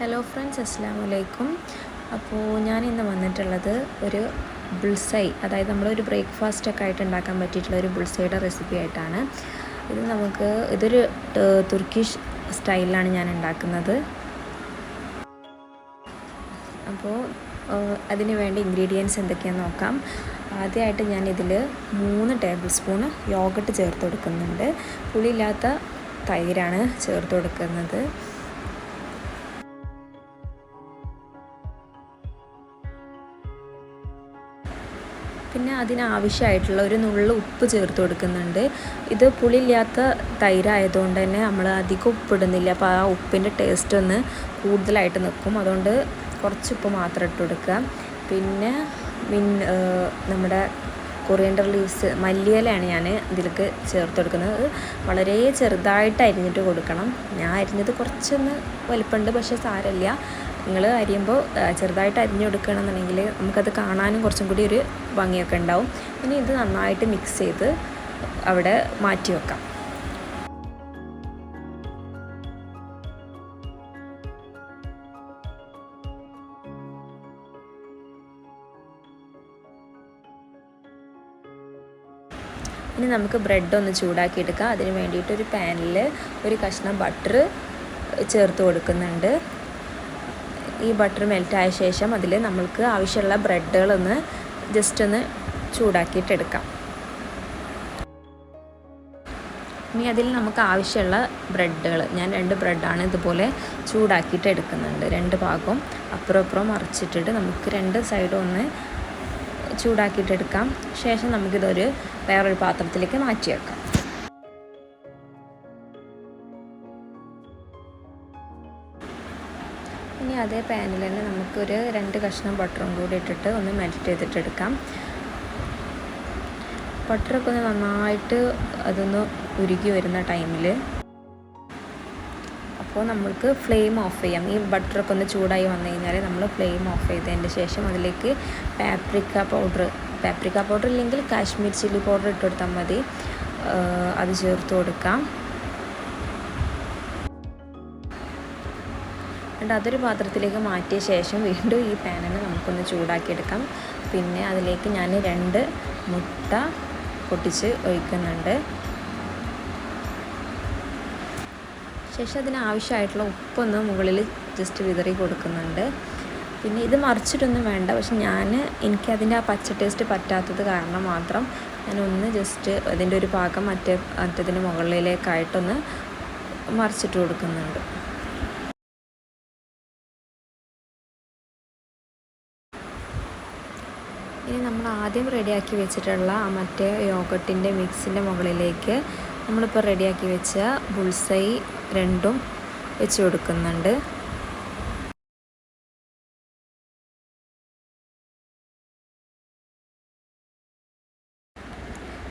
Hello friends, അസ്സലാമു അലൈക്കും. അപ്പോൾ ഞാൻ ഇന്ന് വന്നിട്ടുള്ളത് ഒരു ബുൾസൈ, അതായത് നമ്മളൊരു ബ്രേക്ക്ഫാസ്റ്റൊക്കെ ആയിട്ട് ഉണ്ടാക്കാൻ പറ്റിയിട്ടുള്ള ഒരു ബുൾസൈയുടെ റെസിപ്പി ആയിട്ടാണ്. ഇതൊരു തുർക്കിഷ് സ്റ്റൈലിലാണ് ഞാൻ ഉണ്ടാക്കുന്നത്. അപ്പോൾ അതിന് വേണ്ട ഇൻഗ്രീഡിയൻസ് എന്തൊക്കെയാണെന്ന് നോക്കാം. ആദ്യമായിട്ട് ഞാനിതിൽ 3 ടേബിൾ സ്പൂണ് യോഗട്ട് ചേർത്ത് കൊടുക്കുന്നുണ്ട്. പുളിയില്ലാത്ത തൈരാണ് ചേർത്ത് കൊടുക്കുന്നത്. പിന്നെ അതിനാവശ്യമായിട്ടുള്ള ഒരു നുള്ളു ഉപ്പ് ചേർത്ത് കൊടുക്കുന്നുണ്ട്. ഇത് പുളിയില്ലാത്ത തൈരായതുകൊണ്ട് തന്നെ നമ്മൾ അധികം ഉപ്പിടുന്നില്ല. അപ്പോൾ ആ ഉപ്പിൻ്റെ ടേസ്റ്റ് ഒന്ന് കൂടുതലായിട്ട് നിൽക്കും. അതുകൊണ്ട് കുറച്ച് ഉപ്പ് മാത്രം ഇട്ട് കൊടുക്കുക. പിന്നെ നമ്മുടെ കൊറിയൻഡർ ലീവ്സ്, മല്ലിയിലയാണ് ഞാൻ ഇതിലേക്ക് ചേർത്ത് കൊടുക്കുന്നത്. വളരെ ചെറുതായിട്ട് അരിഞ്ഞിട്ട് കൊടുക്കണം. ഞാൻ അരിഞ്ഞത് കുറച്ചൊന്ന് വലിപ്പമുണ്ട്, പക്ഷേ സാരമില്ല. നിങ്ങൾ അരിയുമ്പോൾ ചെറുതായിട്ട് അരിഞ്ഞു കൊടുക്കുകയാണെന്നുണ്ടെങ്കിൽ നമുക്കത് കാണാനും കുറച്ചും കൂടി ഒരു ഭംഗിയൊക്കെ ഉണ്ടാവും. ഇനി ഇത് നന്നായിട്ട് മിക്സ് ചെയ്ത് അവിടെ മാറ്റി വെക്കാം. ഇനി നമുക്ക് ബ്രെഡ് ഒന്ന് ചൂടാക്കി എടുക്കാം. അതിന് വേണ്ടിയിട്ട് ഒരു പാനിൽ ഒരു കഷ്ണം ബട്ടർ ചേർത്ത് കൊടുക്കുന്നുണ്ട്. ഈ ബട്ടർ മെൽറ്റായ ശേഷം അതിൽ നമ്മൾക്ക് ആവശ്യമുള്ള ബ്രെഡുകളൊന്ന് ജസ്റ്റ് ഒന്ന് ചൂടാക്കിയിട്ടെടുക്കാം. ഇനി അതിൽ നമുക്ക് ആവശ്യമുള്ള ബ്രെഡുകൾ, ഞാൻ 2 ബ്രെഡാണ് ഇതുപോലെ ചൂടാക്കിയിട്ട് എടുക്കുന്നുണ്ട്. 2 ഭാഗവും അപ്പുറം മറിച്ചിട്ടിട്ട് നമുക്ക് 2 സൈഡും ഒന്ന് ചൂടാക്കിയിട്ടെടുക്കാം. ശേഷം നമുക്കിതൊരു വേറൊരു പാത്രത്തിലേക്ക് മാറ്റി വെക്കാം. ഇനി അതേ പാനിൽ തന്നെ നമുക്കൊരു 2 കഷ്ണം ബട്ടറും കൂടി ഇട്ടിട്ട് ഒന്ന് മെൽറ്റ് ചെയ്തിട്ടെടുക്കാം. ബട്ടറൊക്കെ ഒന്ന് നന്നായിട്ട് അതൊന്ന് ഉരുകി വരുന്ന ടൈമിൽ അപ്പോൾ നമ്മൾക്ക് ഫ്ലെയിം ഓഫ് ചെയ്യാം. ഈ ബട്ടറൊക്കെ ഒന്ന് ചൂടായി വന്നു കഴിഞ്ഞാൽ നമ്മൾ ഫ്ലെയിം ഓഫ് ചെയ്തതിൻ്റെ ശേഷം അതിലേക്ക് പാപ്രിക്ക പൗഡർ ഇല്ലെങ്കിൽ കാശ്മീർ ചില്ലി പൗഡർ ഇട്ട് കൊടുത്താൽ മതി. അത് ചേർത്ത് കൊടുക്കാം. എന്നിട്ട് അതൊരു പാത്രത്തിലേക്ക് മാറ്റിയ ശേഷം വീണ്ടും ഈ പാനിനെ നമുക്കൊന്ന് ചൂടാക്കിയെടുക്കാം. പിന്നെ അതിലേക്ക് ഞാൻ 2 മുട്ട പൊട്ടിച്ച് ഒഴിക്കുന്നുണ്ട്. ശേഷം അതിനാവശ്യമായിട്ടുള്ള ഉപ്പൊന്ന് മുകളിൽ ജസ്റ്റ് വിതറി കൊടുക്കുന്നുണ്ട്. പിന്നെ ഇത് മറിച്ചിട്ടൊന്നും വേണ്ട, പക്ഷെ എനിക്കതിൻ്റെ ആ പച്ച ടേസ്റ്റ് പറ്റാത്തത് കാരണം മാത്രം ഞാനൊന്ന് ജസ്റ്റ് അതിൻ്റെ ഒരു ഭാഗം മറ്റേതിന് മുകളിലേക്കായിട്ടൊന്ന് മറിച്ചിട്ട് കൊടുക്കുന്നുണ്ട്. ഇനി നമ്മൾ ആദ്യം റെഡിയാക്കി വെച്ചിട്ടുള്ള ആ മറ്റേ യോഗട്ടിൻ്റെ മിക്സിൻ്റെ മുകളിലേക്ക് നമ്മളിപ്പോൾ റെഡിയാക്കി വെച്ച ബുൾസൈ 2ഉം വെച്ച് കൊടുക്കുന്നുണ്ട്.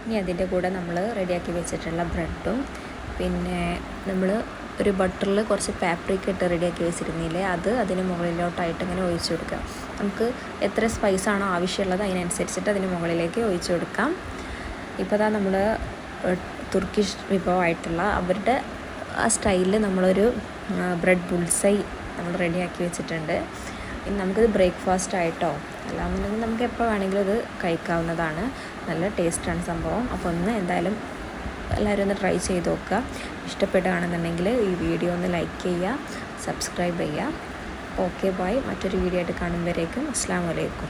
ഇനി അതിൻ്റെ കൂടെ നമ്മൾ റെഡിയാക്കി വെച്ചിട്ടുള്ള ബ്രെഡും പിന്നെ നമ്മൾ ഒരു ബട്ടറിൽ കുറച്ച് പാപ്രിക്ക ഇട്ട് റെഡിയാക്കി വെച്ചിരുന്നില്ലേ, അതിന് മുകളിലോട്ടായിട്ട് ഇങ്ങനെ ഒഴിച്ചു കൊടുക്കുക. നമുക്ക് എത്ര സ്പൈസാണോ ആവശ്യമുള്ളത് അതിനനുസരിച്ചിട്ട് അതിന് മുകളിലേക്ക് ഒഴിച്ചു കൊടുക്കാം. ഇപ്പോൾ നമ്മൾ തുർക്കിഷ് വിഭവമായിട്ടുള്ള അവരുടെ ആ സ്റ്റൈലിൽ നമ്മളൊരു ബ്രെഡ് ബുൾസൈ നമ്മൾ റെഡിയാക്കി വെച്ചിട്ടുണ്ട്. ഇനി നമുക്കിത് ബ്രേക്ക്ഫാസ്റ്റ് ആയിട്ടോ അല്ലാന്നുണ്ടെങ്കിൽ നമുക്ക് എപ്പോൾ വേണമെങ്കിലും ഇത് കഴിക്കാവുന്നതാണ്. നല്ല ടേസ്റ്റാണ് സംഭവം. അപ്പോൾ എന്തായാലും എല്ലാവരും ഒന്ന് ട്രൈ ചെയ്ത് നോക്കുക. ഇഷ്ടപ്പെടുകയാണെന്നുണ്ടെങ്കിൽ ഈ വീഡിയോ ഒന്ന് ലൈക്ക് ചെയ്യുക, സബ്സ്ക്രൈബ് ചെയ്യുക. Okay, by. മറ്റൊരു വീഡിയോ ആയിട്ട് കാണുമ്പോഴേക്കും അസ്സലാമു അലൈക്കും.